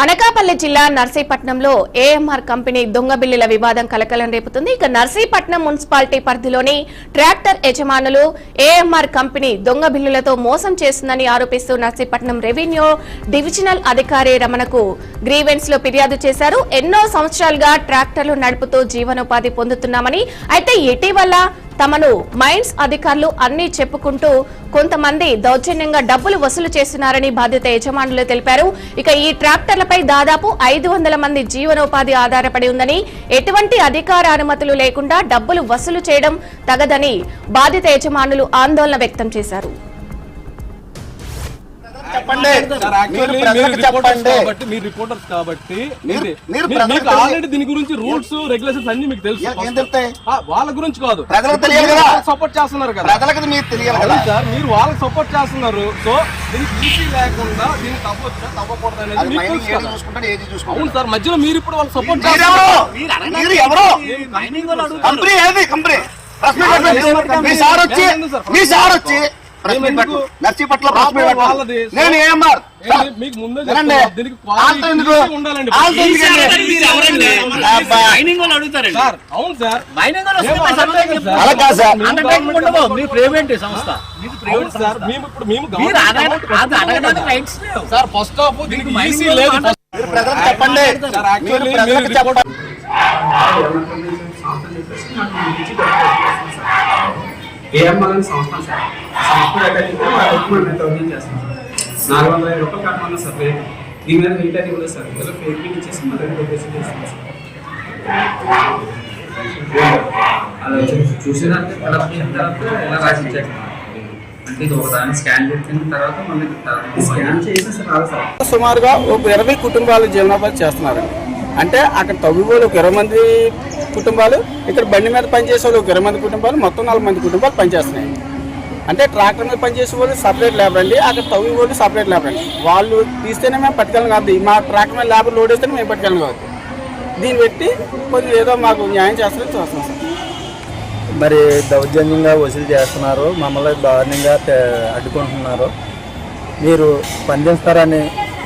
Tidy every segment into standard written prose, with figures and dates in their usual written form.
అనకాపల్లి జిల్లా నర్సీపట్నంలో AMR company దొంగ బిల్లుల వివాదం కలకలం రేపుతుంది. ఇక నర్సీపట్నం మున్సిపాలిటీ పరిధిలోని ట్రాక్టర్ యజమానులు ఏఎంఆర్ కంపెనీ దొంగ బిల్లులతో మోసం చేస్తుందని ఆరోపిస్తూ నర్సీపట్నం రెవెన్యూ డివిజనల్ అధికారి రమణకు గ్రీవెన్స్ లో ఫిర్యాదు చేశారు. ఎన్నో సంవత్సరాలుగా ట్రాక్టర్లు నడుపుతూ జీవనోపాధి పొందుతున్నామని, అయితే ఇటీవల తమను మైన్స్ అధికారులు అన్ని చెప్పుకుంటూ కొంతమంది దౌర్జన్యంగా డబ్బులు వసూలు చేస్తున్నారని బాధిత యజమానులు తెలిపారు. ఇక ఈ ట్రాక్టర్లపై దాదాపు 500 మంది జీవనోపాధి ఆధారపడి ఉందని, ఎటువంటి అధికార అనుమతులు లేకుండా డబ్బులు వసూలు చేయడం తగదని బాధిత యజమానులు ఆందోళన వ్యక్తం చేశారు. దీని గురించి రూల్స్ రెగ్యులేషన్స్ అన్ని మీకు తెలుసు. వాళ్ళ గురించి కాదు, సపోర్ట్ చేస్తున్నారు కదా సార్, మీరు వాళ్ళకి సపోర్ట్ చేస్తున్నారు. సో దీనికి ఈసీ లేకుండా దీన్ని తవ్వకూడదు అనేది అవును సార్. మధ్యలో మీరు ఇప్పుడు వాళ్ళు సపోర్ట్ చేస్తున్నారు. నర్సీపట్ల నేను ఏఎంఆర్ మీకు ముందే ఉండాలండి. అవును సార్, సార్ ఫస్ట్ ఆఫ్ దీనికి ఈసీ లేదు. చెప్పండి ఏఎంఆర్ సంస్థ సార్, సంస్థ రికమెండ్ చేస్తాం సార్. 450 రూపాయలు కట్టమన్నా సార్ రేట్. దీని మీద రేట్ అది కూడా సార్ ఏదో ఫేక్ బిల్ ఇచ్చేసి మళ్ళీ డొనేషన్ చేస్తాం సార్. అలా చూసేదానికి తర్వాత ఎలా రాసి ఇచ్చేస్తాం అంటే ఇది ఒకదాన్ని స్కాన్ చేసిన తర్వాత మళ్ళీ స్కాన్ చేసి సార్. సుమారుగా ఒక 20 కుటుంబాలు జీవనోపాధి చేస్తున్నారండి. అంటే అక్కడ తవ్విపోలు ఒక 20 మంది కుటుంబాలు, ఇక్కడ బండి మీద పనిచేసే వాళ్ళు ఒక 20 మంది కుటుంబాలు, మొత్తం 40 మంది కుటుంబాలు పనిచేస్తున్నాయి. అంటే ట్రాక్టర్ మీద పనిచేసే వాళ్ళు సపరేట్ లేబర్ అండి, అక్కడ తవ్వి వాళ్ళు సపరేట్ లేబర్ అండి. వాళ్ళు తీస్తేనే మేము పట్టుకెళ్ళం కాదు, మా ట్రాక్టర్ మీద లేబర్ లోడ్ వేస్తేనే మేము పట్టుకెళ్ళం కాదు. దీన్ని పెట్టి కొంచెం ఏదో మాకు న్యాయం చేస్తారని చూస్తాం సార్. మరి దౌర్జన్యంగా వసూలు చేస్తున్నారు, మమ్మల్ని దారుణంగా అడ్డుకుంటున్నారు. మీరు స్పందిస్తారని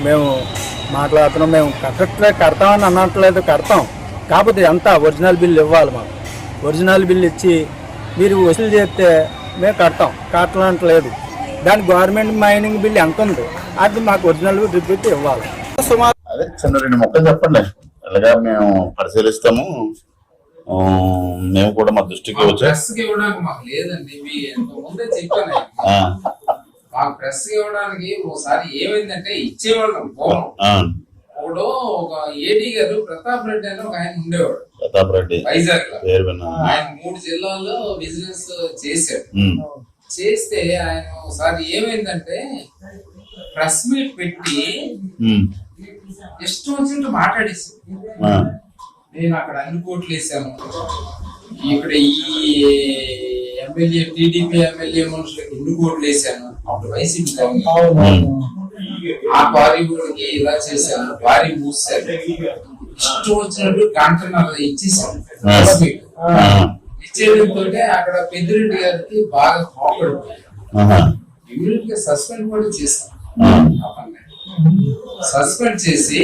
మేము మాట్లాడుతున్నాం. మేము కడతామని అనట్లేదు, కడతాం. కాకపోతే ఎంత ఒరిజినల్ బిల్ ఇవ్వాలి మాకు. ఒరిజినల్ బిల్ ఇచ్చి మీరు వసూలు చేస్తే మేము కట్టలేదు. దాని గవర్నమెంట్ మైనింగ్ బిల్ ఎంత ఉంది అది మాకు ఒరిజినల్ రిపీట్ ఇవ్వాలి. సుమారు అదే చిన్న 2 మొక్కలు చెప్పండి, అలాగా మేము పరిశీలిస్తాము. మేము కూడా మా దృష్టికి ప్రెస్ ఇవ్వడానికి ఒకసారి ఏమైందంటే ఇచ్చేవాళ్ళం ఇప్పుడు ఒక ఏడీ గారు ప్రతాప్ రెడ్డి అని ఒక ఆయన ఉండేవాడు. ప్రతాప్ రెడ్డి వైజాగ్ లో ఆయన 3 జిల్లాల్లో బిజినెస్ చేశాడు. చేస్తే ఆయన ఒకసారి ఏమైందంటే ప్రెస్ మీట్ పెట్టి ఇష్టం వచ్చినట్టు మాట్లాడేసి, నేను అక్కడ అన్ని కోట్లు వేసాను, ఇక్కడ ఈ ఎమ్మెల్యే టీడీపీ ఎమ్మెల్యే మనుషులకు 2 కోట్లు వేసాను, అప్పుడు వైసీపీ ఆ భారీ ఊరికి ఇలా చేశాను, భారీ మూసాను, ఇష్టం వచ్చినట్టు కాంటనర్ ఇచ్చేసాను. ఇచ్చేయడంతో అక్కడ పెద్దిరెడ్డి గారికి బాగా కోపడిపోయారు. ఇమీడియట్ గా సస్పెండ్ కూడా చేశాను. సస్పెండ్ చేసి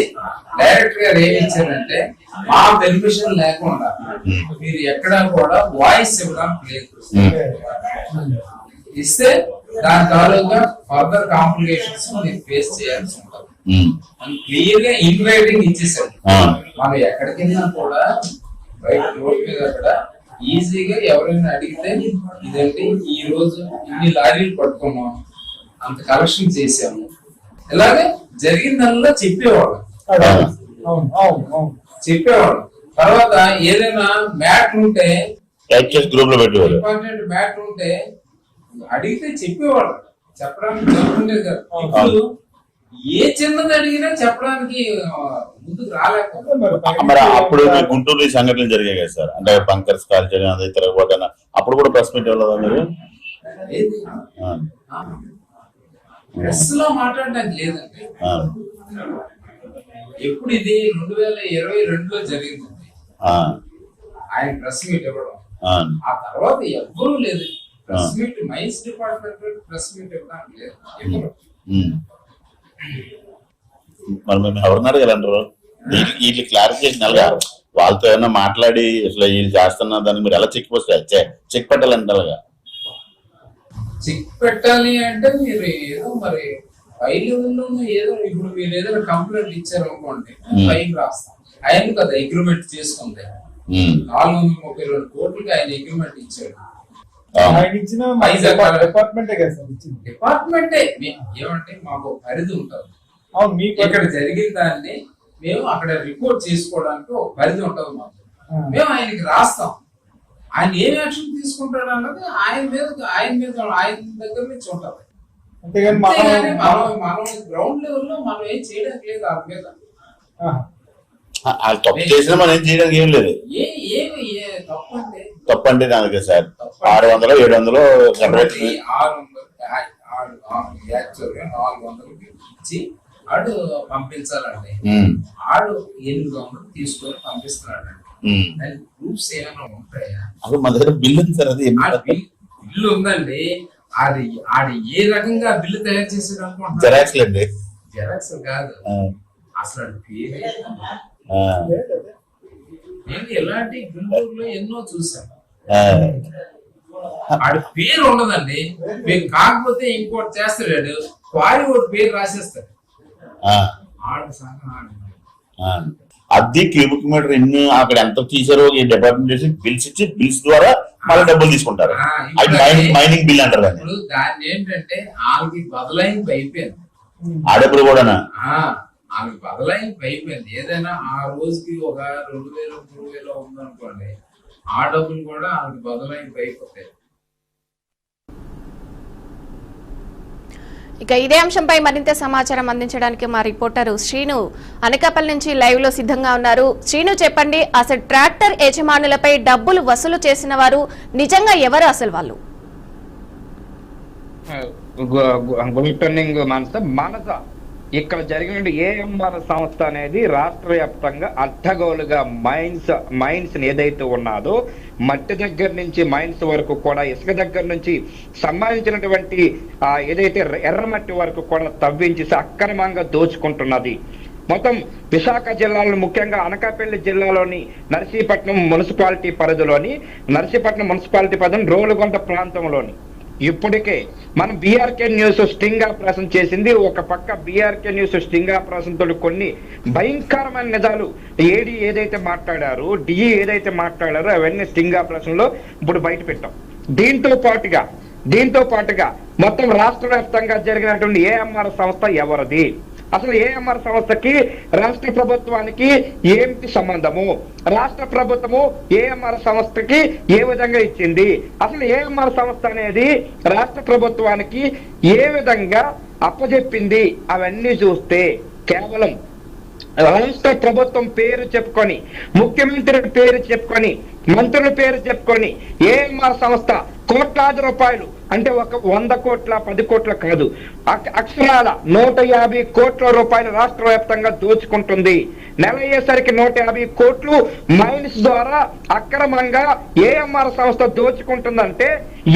డైరెక్టర్ గారు ఏమి ఇచ్చారంటే, మా పెర్మిషన్ లేకుండా మీరు ఎక్కడా కూడా వాయిస్ ఇవ్వడానికి లేదు, ఇస్తే దాని తాలూకా ఫర్దర్ కాంప్లికేషన్స్ మీరు ఫేస్ చేయాల్సి ఉంటుంది అని క్లియర్ గా ఇన్ రైటింగ్ ఇచ్చేసారు. మనం ఎక్కడికి వెళ్ళినా కూడా బయట రోడ్ మీద అక్కడ ఈజీగా ఎవరైనా అడిగితే ఇదంటే ఈ రోజు ఇన్ని లారీలు పట్టుకున్నాం, అంత కలెక్షన్ చేసాము, ఇలాగే జరిగిందల్లా చెప్పేవాడు. తర్వాత ఏదైనా మ్యాటర్ ఉంటే ఇంపార్టెంట్ మ్యాటర్ ఉంటే అడిగితే చెప్పేవాడు, చెప్పడానికి జరుగుతుండేది కదా. ఇప్పుడు ఏ చిన్నది అడిగినా చెప్పడానికి ముందుకు రాలేకపోతే అప్పుడు గుంటూరు సంఘటనలు జరిగాయి కదా సార్, అంటే బంకర్స్ కాల్ చేయడం, అదే తిరగబోటన, అప్పుడు కూడా ప్రెస్ మీట్ ఇవ్వలేదా మీరు? ప్రెస్ లో మాట్లాడడానికి లేదండి. ఎప్పుడు ఇది 2022లో జరిగిందండి ఆయన ప్రెస్ మీట్ ఇవ్వడం. ఆ తర్వాత ఎవ్వరూ లేదు press meet, mines department press meet ఇవ్వడానికి లేదు. మరి మేము ఎవరిని అడగాలంటారు? వీళ్ళు క్లారిఫికేషన్ అలాగా వాళ్ళతో ఏమైనా మాట్లాడి అసలు వీళ్ళు చేస్తున్న దాన్ని మీరు ఎలా చెక్ పోస్ట్ చెక్ పెట్టాలంటే అలాగా చెక్ పెట్టాలి అంటే మీరు ఏదో మరి పై లెవెల్లో ఏదో ఇప్పుడు మీరు ఏదైనా కంప్లైంట్ ఇచ్చారు అనుకోండి, పైకి రాస్తాం. ఆయన కదా అగ్రిమెంట్ చేసుకుంది 432 కోట్లకి ఆయన అగ్రిమెంట్ ఇచ్చాడు. డిపార్ట్మెంటే ఏమంటే మాకు పరిధి ఉంటుంది. ఇక్కడ జరిగిన దాన్ని మేము అక్కడ రిపోర్ట్ చేసుకోవడానికి ఒక పరిధి ఉంటుంది మాకు. మేము ఆయనకి రాస్తాం. ఆయన ఏం యాక్షన్ తీసుకుంటాడు అన్నది ఆయన దగ్గర నుంచి ఉంటుంది. మనం గ్రౌండ్ లెవెల్ లో మనం ఏం చేయడానికి లేదు. వాళ్ళ మీద తప్పు చేసినా మనం ఏం చేయడానికి ఏం లేదు. తప్పంటే దానికి సార్ 600 700 400 ఇచ్చి ఆడు పంపించాలండి. ఆడు 800 తీసుకొని పంపిస్తున్నాడండి. ప్రూఫ్స్ ఏమైనా ఉంటాయా? అప్పుడు మన దగ్గర బిల్లు ఉంది సార్. అది బిల్లు ఉందండి. అది ఆడు ఏ రకంగా బిల్లు తయారు చేసాడు అనుకుంటున్నా? జెరాక్స్ కాదు అసలు పేరు. నేను ఇలాంటి గుంటూరులో ఎన్నో చూసాను. ఆడి పేరు ఉండదండి. మేము కాకపోతే ఇంకోటి చేస్తాడు, క్వారీ ఒకటి పేరు రాసేస్తాడు. అది క్యూబిక్ మీటర్ ఎన్ని అక్కడ ఎంత తీసారో ఈ డిపార్ట్మెంట్ చేసి బిల్స్ ఇచ్చి బిల్స్ ద్వారా మళ్ళీ డబ్బులు తీసుకుంటారు. మైనింగ్ బిల్ అంటారు. దాన్ని ఏంటంటే వాళ్ళకి బదలాయింపు అయిపోయింది. ఆ డబ్బులు కూడా వాళ్ళకి బదలాయింపు అయిపోయింది. ఏదైనా ఆ రోజుకి ఒక 2000 3000 ఉందనుకోండి, ఆ డబ్బులు కూడా వాళ్ళకి బదలాయింపు అయిపోతాయి. ఇక ఇదే అంశంపై మరింత సమాచారం అందించడానికి మా రిపోర్టర్ శ్రీను అనకాపల్లి నుంచి లైవ్ లో సిద్ధంగా ఉన్నారు. శ్రీను, చెప్పండి, అసలు ట్రాక్టర్ యజమానులపై డబ్బులు వసూలు చేసిన వారు నిజంగా ఎవరు? అసలు వాళ్ళు మనస ఇక్కడ జరిగిన ఏఎంఆర్ సంస్థ అనేది రాష్ట్ర వ్యాప్తంగా అడ్డగోలుగా మైన్స్ ఏదైతే ఉన్నదో మట్టి దగ్గర నుంచి మైన్స్ వరకు కూడా, ఇసుక దగ్గర నుంచి సంబంధించినటువంటి ఏదైతే ఎర్రమట్టి వరకు కూడా తవ్వించి అక్రమంగా దోచుకుంటున్నది. మొత్తం విశాఖ జిల్లాలో, ముఖ్యంగా అనకాపల్లి జిల్లాలోని నర్సీపట్నం మున్సిపాలిటీ పరిధిలోని రోలుగొండ ప్రాంతంలోని ఇప్పటికే మనం బీఆర్కే న్యూస్ స్టింగ్ ఆపరేషన్ చేసింది. ఒక పక్క బీఆర్కే న్యూస్ స్టింగ్ ఆపరేషన్ తోటి కొన్ని భయంకరమైన నిజాలు ఏడీ ఏదైతే మాట్లాడారో, డిఈ ఏదైతే మాట్లాడారో అవన్నీ స్టింగ్ ఆపరేషన్ లో ఇప్పుడు బయట పెట్టాం. దీంతో పాటుగా మొత్తం రాష్ట్ర వ్యాప్తంగా జరిగినటువంటి ఏఎంఆర్ సంస్థ ఎవరిది, అసలు ఏఎంఆర్ సంస్థకి రాష్ట్ర ప్రభుత్వానికి ఏమిటి సంబంధము, రాష్ట్ర ప్రభుత్వము ఏఎంఆర్ సంస్థకి ఏ విధంగా ఇచ్చింది, అసలు ఏఎంఆర్ సంస్థ అనేది రాష్ట్ర ప్రభుత్వానికి ఏ విధంగా అప్పజెప్పింది, అవన్నీ చూస్తే కేవలం రాష్ట్ర ప్రభుత్వం పేరు చెప్పుకొని, ముఖ్యమంత్రి పేరు చెప్పుకొని, మంత్రుల పేరు చెప్పుకొని ఏఎంఆర్ సంస్థ కోట్లాది రూపాయలు, అంటే ఒక 100 కోట్ల 10 కోట్ల కాదు, అక్షరాల 150 కోట్ల రూపాయలు రాష్ట్ర వ్యాప్తంగా దోచుకుంటుంది. నెల అయ్యేసరికి 150 కోట్లు మైన్స్ ద్వారా అక్రమంగా ఏఎంఆర్ సంస్థ దోచుకుంటుందంటే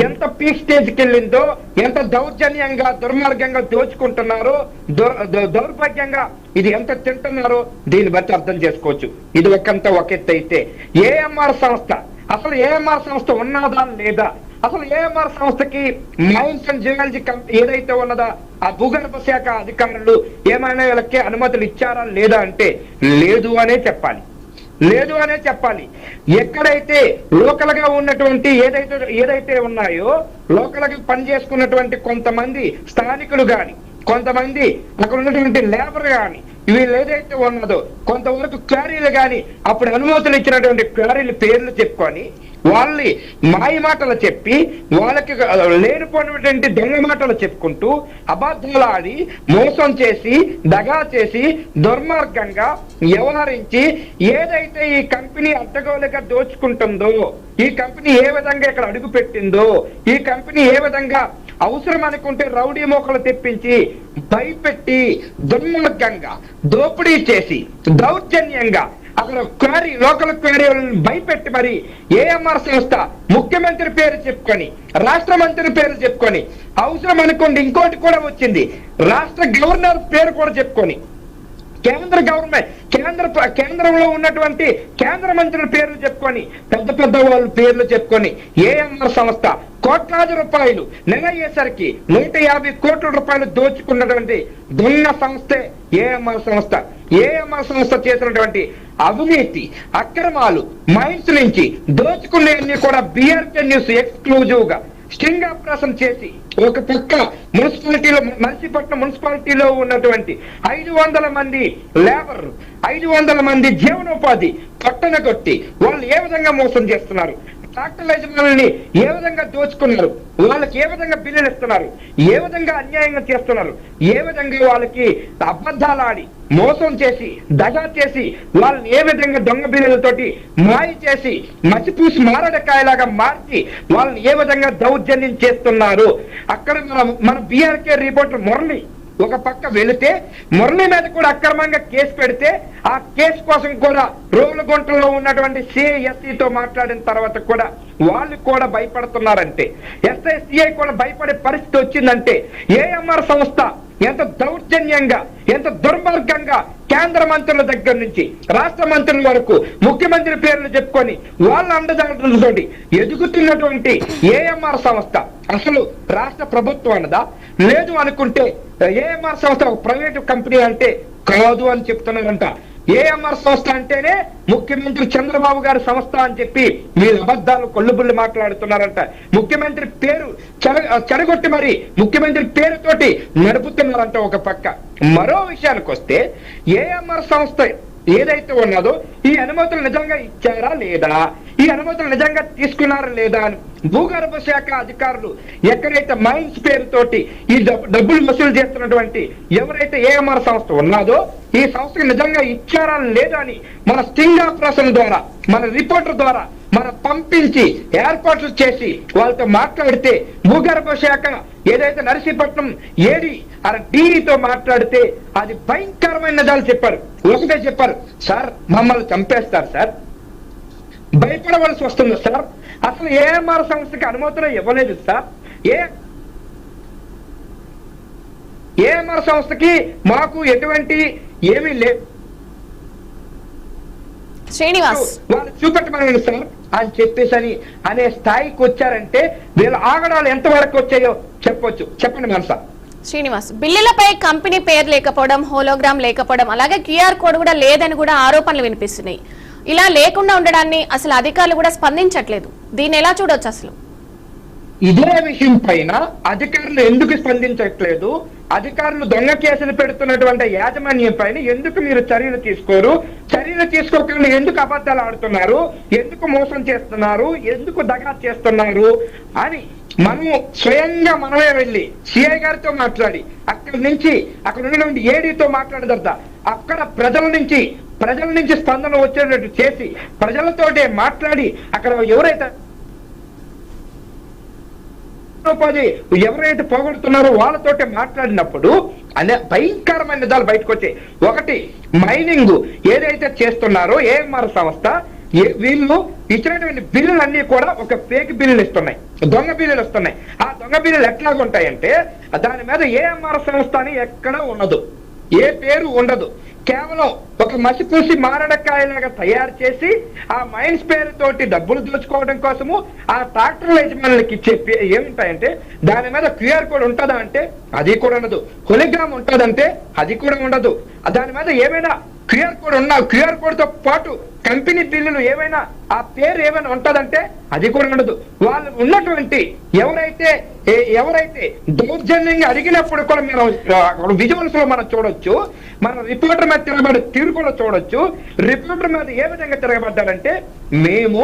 ఎంత పీక్ స్టేజ్కి వెళ్ళిందో, ఎంత దౌర్జన్యంగా దుర్మార్గంగా దోచుకుంటున్నారో, దౌర్భాగ్యంగా ఇది ఎంత తింటున్నారో దీన్ని బట్టి అర్థం చేసుకోవచ్చు. ఇది ఒక ఎత్తు అయితే ఏఎంఆర్ సంస్థ, అసలు ఏఎంఆర్ సంస్థ ఉన్నదా లేదా, అసలు ఏఎంఆర్ సంస్థకి మైన్స్ అండ్ జియాలజీ ఏదైతే ఉన్నదా ఆ భూగర్భ శాఖ అధికారులు ఏమైనా వీళ్ళకి అనుమతులు ఇచ్చారా లేదా అంటే లేదు అనే చెప్పాలి. ఎక్కడైతే లోకల్ గా ఉన్నటువంటి ఏదైతే ఉన్నాయో, లోకల్ గా పనిచేసుకున్నటువంటి కొంతమంది స్థానికులు గాని, కొంతమంది అక్కడ ఉన్నటువంటి లేబర్ గాని, వీళ్ళు ఏదైతే ఉన్నదో కొంతవరకు క్వారీలు గాని అప్పుడు అనుమతులు ఇచ్చినటువంటి క్వారీల పేర్లు చెప్పుకొని వాళ్ళని మాయ మాటలు చెప్పి, వాళ్ళకి లేనిపోయినటువంటి దొంగ మాటలు చెప్పుకుంటూ అబద్ధాలు ఆడి మోసం చేసి దగా చేసి దుర్మార్గంగా వ్యవహరించి ఏదైతే ఈ కంపెనీ అడ్డగోలుగా దోచుకుంటుందో, ఈ కంపెనీ ఏ విధంగా ఇక్కడ అడుగు పెట్టిందో, ఈ కంపెనీ ఏ విధంగా అవసరం అనుకుంటే రౌడీ మోకలు తెప్పించి భయపెట్టి దుర్మార్గంగా దోపిడీ చేసి దౌర్జన్యంగా అక్కడ లోకల్ క్వారీలను భయపెట్టి మరి ఏఎంఆర్ సంస్థ ముఖ్యమంత్రి పేరు చెప్పుకొని, రాష్ట్ర మంత్రి పేరు చెప్పుకొని, అవసరం అనుకోండి ఇంకోటి కూడా వచ్చింది, రాష్ట్ర గవర్నర్ పేరు కూడా చెప్పుకొని కేంద్ర గవర్నమెంట్ కేంద్రంలో ఉన్నటువంటి కేంద్ర మంత్రుల పేర్లు చెప్పుకొని పెద్ద పెద్ద వాళ్ళ పేర్లు చెప్పుకొని ఏఎంఆర్ సంస్థ కోట్లాది రూపాయలు నెల అయ్యేసరికి 150 కోట్ల రూపాయలు దోచుకున్నటువంటి దొంగ సంస్థే ఏఎంఆర్ సంస్థ. ఏఎంఆర్ సంస్థ చేసినటువంటి అవినీతి అక్రమాలు మైన్స్ నుంచి దోచుకునేవన్నీ కూడా బీఆర్కే న్యూస్ ఎక్స్క్లూజివ్ గా స్టింగ్ ఆపరేషన్ చేసి ఒక పక్క నర్సీపట్నం మున్సిపాలిటీలో ఉన్నటువంటి 500 మంది లేబర్ 500 మంది జీవనోపాధి పట్టణ కొట్టి వాళ్ళు ఏ విధంగా మోసం చేస్తున్నారు, ట్రాక్టర్ యజమానుల్ని ఏ విధంగా దోచుకున్నారు, వాళ్ళకి ఏ విధంగా బిల్లులు ఇస్తున్నారు, ఏ విధంగా అన్యాయంగా చేస్తున్నారు, ఏ విధంగా వాళ్ళకి అబద్ధాలు ఆడి మోసం చేసి దగా చేసి వాళ్ళని ఏ విధంగా దొంగ బిల్లులతోటి మాయ చేసి మసిపూసి మారడకాయలాగా మార్చి వాళ్ళని ఏ విధంగా దౌర్జన్యం చేస్తున్నారు. అక్కడ మన బీఆర్కే రిపోర్టర్ మురళి ఒక పక్క వెళితే మురళి మీద కూడా అక్రమంగా కేసు పెడితే ఆ కేసు కోసం కూడా రోలుగుంటలో ఉన్నటువంటి సిఐఎస్సితో మాట్లాడిన తర్వాత కూడా వాళ్ళు కూడా భయపడుతున్నారంటే, ఎస్ఐ సిఐ కూడా భయపడే పరిస్థితి వచ్చిందంటే ఏఎంఆర్ సంస్థ ఎంత దౌర్జన్యంగా ఎంత దుర్మార్గంగా కేంద్ర మంత్రుల దగ్గర నుంచి రాష్ట్ర మంత్రుల వరకు ముఖ్యమంత్రి పేర్లు చెప్పుకొని వాళ్ళ అండదండలతోటి ఎదుగుతున్నటువంటి ఏఎంఆర్ సంస్థ అసలు రాష్ట్ర ప్రభుత్వం అన్నదా? లేదు అనుకుంటే ఏఎంఆర్ సంస్థ ఒక ప్రైవేటు కంపెనీ అంటే కాదు అని చెప్తున్నారంట. ఏఎంఆర్ సంస్థ అంటేనే ముఖ్యమంత్రి చంద్రబాబు గారి సంస్థ అని చెప్పి మీరు అబద్ధాలు కొల్లుబుల్లు మాట్లాడుతున్నారంట. ముఖ్యమంత్రి పేరు చెడగొట్టి మరి ముఖ్యమంత్రి పేరుతోటి నడుపుతున్నారంట ఒక పక్క. మరో విషయానికి వస్తే ఏఎంఆర్ సంస్థ ఏదైతే ఉన్నదో ఈ అనుమతులు నిజంగా ఇచ్చారా లేదా, ఈ అనుమతులు నిజంగా తీసుకున్నారా లేదా అని భూగర్భ శాఖ అధికారులు ఎక్కడైతే మైన్స్ పేరుతోటి ఈ డబ్బులు వసూలు చేస్తున్నటువంటి ఎవరైతే ఏఎంఆర్ సంస్థ ఉన్నదో ఈ సంస్థకు నిజంగా ఇచ్చారా లేదా అని మన స్టింగ్ ఆపరేషన్ ద్వారా మన రిపోర్టర్ ద్వారా మనం పంపించి ఏర్పాట్లు చేసి వాళ్ళతో మాట్లాడితే భూగర్భ శాఖ ఏదైతే నర్సీపట్నం ఏడి డీతో మాట్లాడితే అది భయంకరమైన నిజాలు చెప్పారు. ఒకటే చెప్పారు, సార్ మమ్మల్ని చంపేస్తారు సార్, భయపడవలసి వస్తుంది సార్, అసలు ఏఎంఆర్ సంస్థకి అనుమతులు ఇవ్వలేదు సార్, ఏఎంఆర్ సంస్థకి మాకు ఎటువంటి ఏమీ లేదు శ్రీనివాస్ వాళ్ళు చూపెట్టమని సార్ అని చెప్పేసి అనే స్థాయికి వచ్చారంటే వీళ్ళ ఆగడాలు ఎంతవరకు వచ్చాయో చెప్పొచ్చు. చెప్పండి మనసా. శ్రీనివాస్, బిల్లులపై కంపెనీ పేరు లేకపోవడం, హోలోగ్రామ్ లేకపోవడం, అలాగే క్యూఆర్ కోడ్ కూడా లేదని కూడా ఆరోపణలు వినిపిస్తున్నాయి. ఇలా లేకుండా ఉండడాన్ని అసలు అధికారులు కూడా స్పందించట్లేదు. దీన్ని ఎలా చూడొచ్చు అసలు? ఇదే విషయం పైన అధికారులు ఎందుకు స్పందించట్లేదు, అధికారులు దొంగ కేసులు పెడుతున్నటువంటి యాజమాన్యం పైన ఎందుకు మీరు చర్యలు తీసుకోరు, చర్యలు తీసుకోకుండా ఎందుకు అబద్ధాలు ఆడుతున్నారు, ఎందుకు మోసం చేస్తున్నారు, ఎందుకు దగా చేస్తున్నారు అని మనము స్వయంగా మనమే వెళ్ళి సిఐ గారితో మాట్లాడి అక్కడ ఉన్నటువంటి ఏడీతో మాట్లాడదట అక్కడ ప్రజల నుంచి స్పందన వచ్చేటట్టు చేసి ప్రజలతోటే మాట్లాడి అక్కడ ఎవరైతే పోగొడుతున్నారో వాళ్ళతోటే మాట్లాడినప్పుడు అనే భయంకరమైన నిజాలు బయటకు వచ్చాయి. ఒకటి, మైనింగ్ ఏదైతే చేస్తున్నారో ఏఎంఆర్ సంస్థ వీళ్ళు ఇచ్చినటువంటి బిల్లులు అన్ని కూడా ఒక ఫేక్ బిల్లులు ఇస్తున్నాయి, దొంగ బిల్లులు వస్తున్నాయి. ఆ దొంగ బిల్లులు ఎట్లాగుంటాయంటే దాని మీద ఏఎంఆర్ సంస్థ అని ఎక్కడ ఉండదు, ఏ పేరు ఉండదు, కేవలం ఒక మసిపూసి మారడకాయలాగా తయారు చేసి ఆ మైన్స్ పేరుతోటి డబ్బులు దోచుకోవడం కోసము ఆ ట్రాక్టర్ యజమానులకి చెప్పి ఏముంటాయంటే దాని మీద క్యూఆర్ కోడ్ ఉంటుందా అంటే అది కూడా ఉండదు, హోలోగ్రామ్ ఉంటుందంటే అది కూడా ఉండదు, దాని మీద ఏమైనా క్యూఆర్ కోడ్ తో పాటు కంపెనీ బిల్లులు ఏమైనా ఆ పేరు ఏమైనా ఉంటదంటే అది కూడా ఉండదు. వాళ్ళు ఉన్నటువంటి ఎవరైతే దౌర్జన్యంగా అడిగినప్పుడు కూడా మనం విజువల్స్ లో మనం చూడొచ్చు, మన రిపోర్టర్ మీద తిరగబడి తీరు కూడా చూడొచ్చు. రిపోర్టర్ మీద ఏ విధంగా తిరగబడ్డారంటే మేము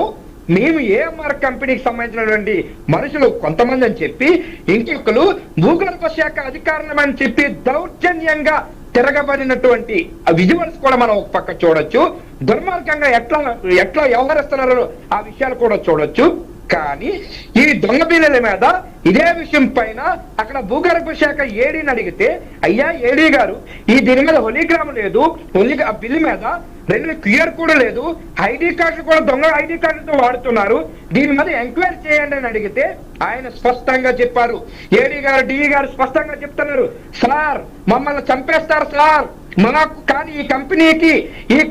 ఏఎంఆర్ కంపెనీకి సంబంధించినటువంటి మనుషులు కొంతమంది అని చెప్పి ఇంకొకరు భూగర్భ శాఖ అధికారులమని చెప్పి దౌర్జన్యంగా తిరగబడినటువంటి ఆ విజువల్స్ కూడా మనం ఒక పక్క చూడొచ్చు. దుర్మార్గంగా ఎట్లా వ్యవహరిస్తున్నారో ఆ విషయాలు కూడా చూడొచ్చు. కానీ ఈ దొంగ బిల్లుల మీద ఇదే విషయం పైన అక్కడ భూగర్భ శాఖ ఏడీని అడిగితే, అయ్యా ఏడీ గారు దీని మీద హోలీగ్రామ్ లేదు, బిల్లు మీద రెండు క్లియర్ కూడా లేదు, ఐడి కార్డు కూడా దొంగ ఐడి కార్డుతో వాడుతున్నారు, దీని మీద ఎంక్వైరీ చేయండి అని అడిగితే ఆయన స్పష్టంగా చెప్పారు. ఏడీ గారు డిఈ గారు స్పష్టంగా చెప్తున్నారు, సార్ మమ్మల్ని చంపేస్తారు సార్, మాకు కానీ ఈ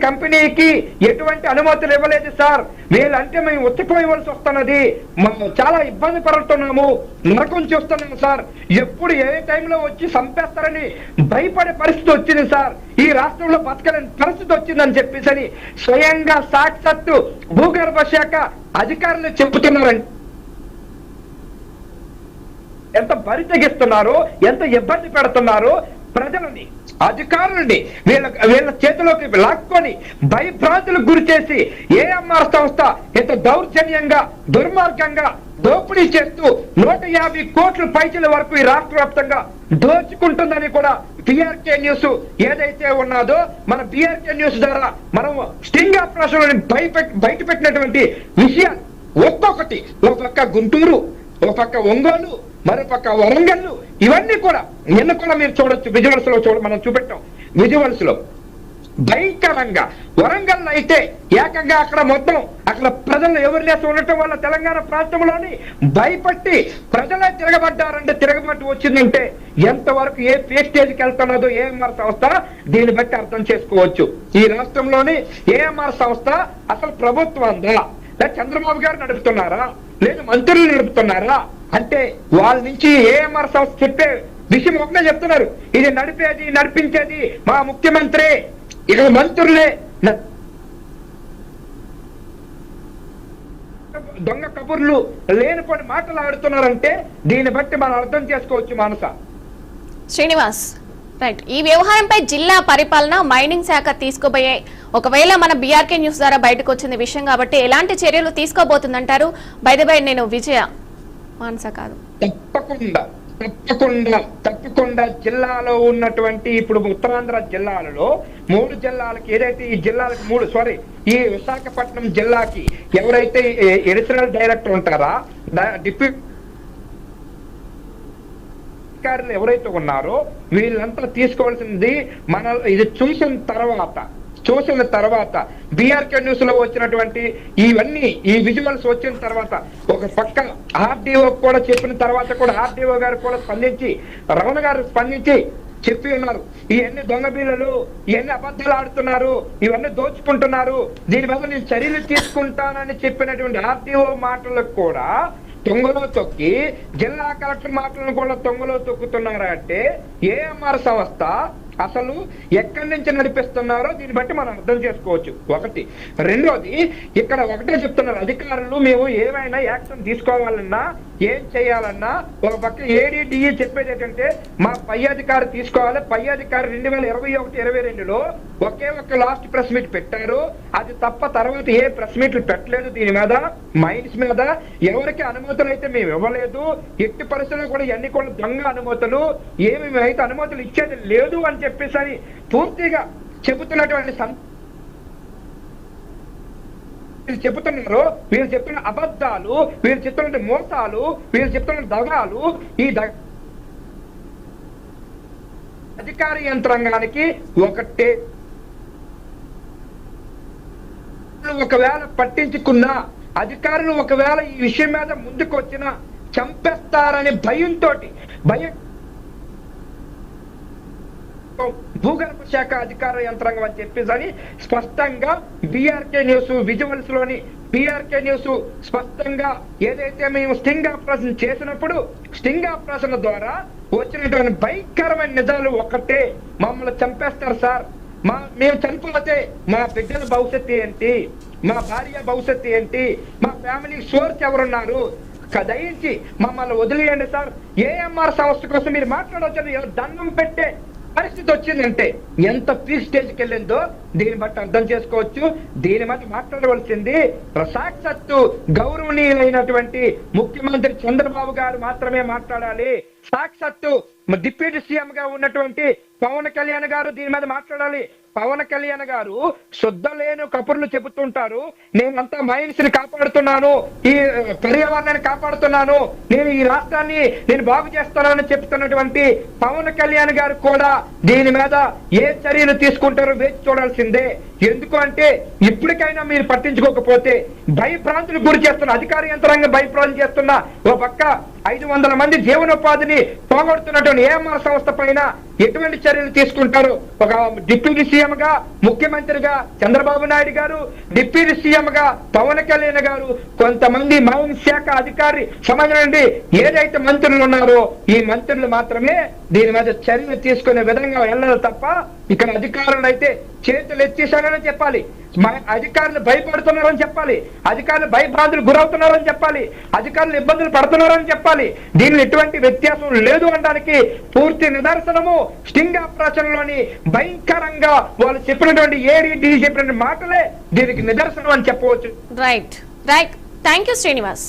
కంపెనీకి ఎటువంటి అనుమతులు ఇవ్వలేదు సార్, వీళ్ళంటే మేము ఉచ్చిపోయవలసి వస్తున్నది, మనం చాలా ఇబ్బంది పడుతున్నాము, నరకం చూస్తున్నాము సార్, ఎప్పుడు ఏ టైంలో వచ్చి చంపేస్తారని భయపడే పరిస్థితి వచ్చింది సార్, ఈ రాష్ట్రంలో బతకలేని పరిస్థితి వచ్చిందని చెప్పేసి స్వయంగా సాక్షాత్తు భూగర్భ శాఖ అధికారులు చెబుతున్నారండి. ఎంత బరి తెగిస్తున్నారో, ఎంత ఇబ్బంది పెడుతున్నారో ప్రజలని, అధికారుల్ని వీళ్ళ చేతిలోకి లాక్కొని భయభ్రాంతులకు గురి చేసి ఏఎంఆర్ సంస్థ ఎంత దౌర్జన్యంగా దుర్మార్గంగా దోపిడీ చేస్తూ 150 కోట్ల పైసల వరకు ఈ రాష్ట్ర వ్యాప్తంగా దోచుకుంటుందని కూడా బిఆర్కే న్యూస్ ఏదైతే ఉన్నదో, మన బిఆర్కే న్యూస్ ద్వారా మనం స్టింగ్ ఆపరేషన్ బయట పెట్టినటువంటి విషయాలు ఒక్కొక్కటి, ఒక పక్క గుంటూరు, ఒక పక్క ఒంగోలు, మరోపక్క వరంగల్, ఇవన్నీ కూడా నిన్న కూడా మీరు చూడొచ్చు, విజువల్స్ లో మనం చూపెట్టాం. విజువల్స్ లో భయంకరంగా వరంగల్ అయితే ఏకంగా అక్కడ మొత్తం అక్కడ ప్రజలు ఎవరు లేసి ఉండటం వల్ల తెలంగాణ ప్రాంతంలోని భయపట్టి ప్రజలే తిరగబడ్డారంటే, తిరగబట్టి వచ్చిందంటే ఎంతవరకు ఏ స్టేజ్కి వెళ్తున్నదో ఏఎంఆర్ సంస్థ దీన్ని బట్టి అర్థం చేసుకోవచ్చు. ఈ రాష్ట్రంలోని ఏఎంఆర్ సంస్థ అసలు ప్రభుత్వందా, లేదా చంద్రబాబు గారు నడుపుతున్నారా, లేదు మంత్రులు నడుపుతున్నారా అంటే వాళ్ళ నుంచి ఏఎంఆర్ సంస్థ చెప్పే విషయం ఒకటే చెప్తున్నారు, ఇది నడిపించేది మా ముఖ్యమంత్రి, ఇక మంత్రులే దొంగ కబుర్లు లేనిపోని మాటలు ఆడుతున్నారంటే దీన్ని బట్టి మనం అర్థం చేసుకోవచ్చు. మానస శ్రీనివాస్, రైట్, ఈ వ్యవహారంపై జిల్లా పరిపాలన మైనింగ్ శాఖ తీసుకోబోయే, ఒకవేళ మన బీఆర్కే న్యూస్ ద్వారా బయటకు వచ్చిన విషయం కాబట్టి ఎలాంటి చర్యలు తీసుకోబోతుందంటారు? బై ద బై నేను విజయ, మానస కాదు. తప్పకుండా జిల్లాలో ఉన్నటువంటి ఇప్పుడు ఉత్తరాంధ్ర జిల్లాలలో 3 జిల్లాలకి ఏదైతే ఈ జిల్లాలకు ఈ విశాఖపట్నం జిల్లాకి ఎవరైతే ఎడిషనల్ డైరెక్టర్ ఉంటారా, డిప్యూటీ అధికారులు ఎవరైతే ఉన్నారో వీళ్ళంతా తీసుకోవాల్సింది ఇది చూసిన తర్వాత బిఆర్కే న్యూస్ లో వచ్చినటువంటి ఇవన్నీ ఈ విజువల్స్ వచ్చిన తర్వాత ఒక పక్క ఆర్డీఓ కూడా చెప్పిన తర్వాత కూడా ఆర్డీఓ గారు కూడా రమణ గారు స్పందించి చెప్పి ఉన్నారు, ఇవన్నీ దొంగ బిల్లులు, ఇవన్నీ అబద్ధాలు ఆడుతున్నారు, ఇవన్నీ దోచుకుంటున్నారు, దీని మీద నేను చర్యలు తీసుకుంటానని చెప్పినటువంటి ఆర్డీఓ మాటలకు కూడా తొంగలో తొక్కి జిల్లా కలెక్టర్ మాటలను కూడా తొంగలో తొక్కుతున్నారా అంటే ఏఎంఆర్ సంస్థ అసలు ఎక్కడి నుంచి నడిపిస్తున్నారో దీన్ని బట్టి మనం అర్థం చేసుకోవచ్చు. ఒకటి. రెండోది, ఇక్కడ ఒకటే చెప్తున్నారు అధికారులు, మేము ఏమైనా యాక్షన్ తీసుకోవాలన్నా ఏం చేయాలన్నా ఒక పక్క ఏడీడీఈ చెప్పేది ఏంటంటే మా పై అధికారి తీసుకోవాలి, పై అధికారి 2021-22లో ఒకే ఒక్క లాస్ట్ ప్రెస్ మీట్ పెట్టారు, అది తప్ప తర్వాత ఏ ప్రెస్ మీట్లు పెట్టలేదు. దీని మీద మైన్స్ మీద ఎవరికి అనుమతులు అయితే మేము ఇవ్వలేదు, ఎట్టి పరిస్థితుల్లో కూడా ఇవన్నీ కూడా దొంగ అనుమతులు, ఏమి అయితే అనుమతులు ఇచ్చేది లేదు అని చెప్పేసి పూర్తిగా చెబుతున్నటువంటి చెబుతున్నారు. వీళ్ళు చెప్తున్న అబద్ధాలు, వీళ్ళు చెప్తున్న మోసాలు, వీళ్ళు చెప్తున్న దగాలు, ఈ అధికార యంత్రాంగానికి ఒకటే, ఒకవేళ పట్టించుకున్నా అధికారులు ఒకవేళ ఈ విషయం మీద ముందుకు వచ్చినా చంపేస్తారనే భూగర్భ శాఖ అధికార యంత్రాంగం అని చెప్పేసి స్పష్టంగా బిఆర్కే న్యూస్ విజువల్స్ లోని బిఆర్కే న్యూస్ స్పష్టంగా ఏదైతే మేము స్టింగ్ ఆపరేషన్ చేసినప్పుడు స్టింగ్ ఆపరేషన్ ద్వారా వచ్చినటువంటి భయంకరమైన నిజాలు ఒకటే, మమ్మల్ని చంపేస్తారు సార్, మేము చనిపోతే మా బిడ్డల భవిష్యత్తు ఏంటి, మా భార్య భవిష్యత్తు ఏంటి, మా ఫ్యామిలీ సోర్స్ ఎవరున్నారు, దయించి మమ్మల్ని వదిలేయండి సార్, ఏఎంఆర్ సంస్థ కోసం మీరు మాట్లాడవచ్చు దండం పెట్టే పరిస్థితి వచ్చిందంటే ఎంత పీక్ స్టేజ్కి వెళ్ళిందో దీన్ని బట్టి అర్థం చేసుకోవచ్చు. దీని బట్టి మాట్లాడవలసింది సాక్షాత్తు గౌరవనీయులైనటువంటి ముఖ్యమంత్రి చంద్రబాబు గారు మాత్రమే మాట్లాడాలి, సాక్షాత్తు డిప్యూటీ సీఎం గా ఉన్నటువంటి పవన్ కళ్యాణ్ గారు దీని మీద మాట్లాడాలి, పవన్ కళ్యాణ్ గారు శుద్ధ లేని కబుర్లు చెబుతుంటారు. నేనంతా మైన్స్ ని కాపాడుతున్నాను, ఈ పర్యావరణాన్ని కాపాడుతున్నాను, నేను ఈ రాష్ట్రాన్ని నేను బాగు చేస్తానని చెప్తున్నటువంటి పవన్ కళ్యాణ్ గారు కూడా దీని మీద ఏ చర్యలు తీసుకుంటారో వేచి చూడాల్సిందే. ఎందుకు అంటే ఇప్పటికైనా మీరు పట్టించుకోకపోతే భయభ్రాంతులు గురి చేస్తున్న అధికార యంత్రాంగం భయభ్రాంతులు చేస్తున్న ఓ పక్క 500 మంది జీవనోపాధిని పోగొడుతున్నటువంటి ఏఎంఆర్ సంస్థ పైన ఎటువంటి చర్యలు తీసుకుంటారు? ఒక డిప్యూటీ సీఎం గా, ముఖ్యమంత్రిగా చంద్రబాబు నాయుడు గారు, డిప్యూటీ సీఎం గా పవన్ కళ్యాణ్ గారు, కొంతమంది మైన్ శాఖ అధికారి సంబంధించి ఏదైతే మంత్రులు ఉన్నారో ఈ మంత్రులు మాత్రమే దీని మీద చర్యలు తీసుకునే విధంగా వెళ్ళాలి తప్ప ఇక్కడ అధికారులు అయితే చేతులు ఎత్తేసారని చెప్పాలి, అధికారులు భయపడుతున్నారని చెప్పాలి, అధికారులు భయభ్రాంతులు గురవుతున్నారని చెప్పాలి, అధికారులు ఇబ్బందులు పడుతున్నారని చెప్పాలి. దీనిలో ఎటువంటి వ్యత్యాసం లేదు అనడానికి పూర్తి నిదర్శనము స్టింగ్ ఆపరేషన్ లోని భయంకరంగా వాళ్ళు చెప్పినటువంటి ఏడీ చెప్పిన మాటలే దీనికి నిదర్శనం అని చెప్పవచ్చు. Right thank you Srinivas.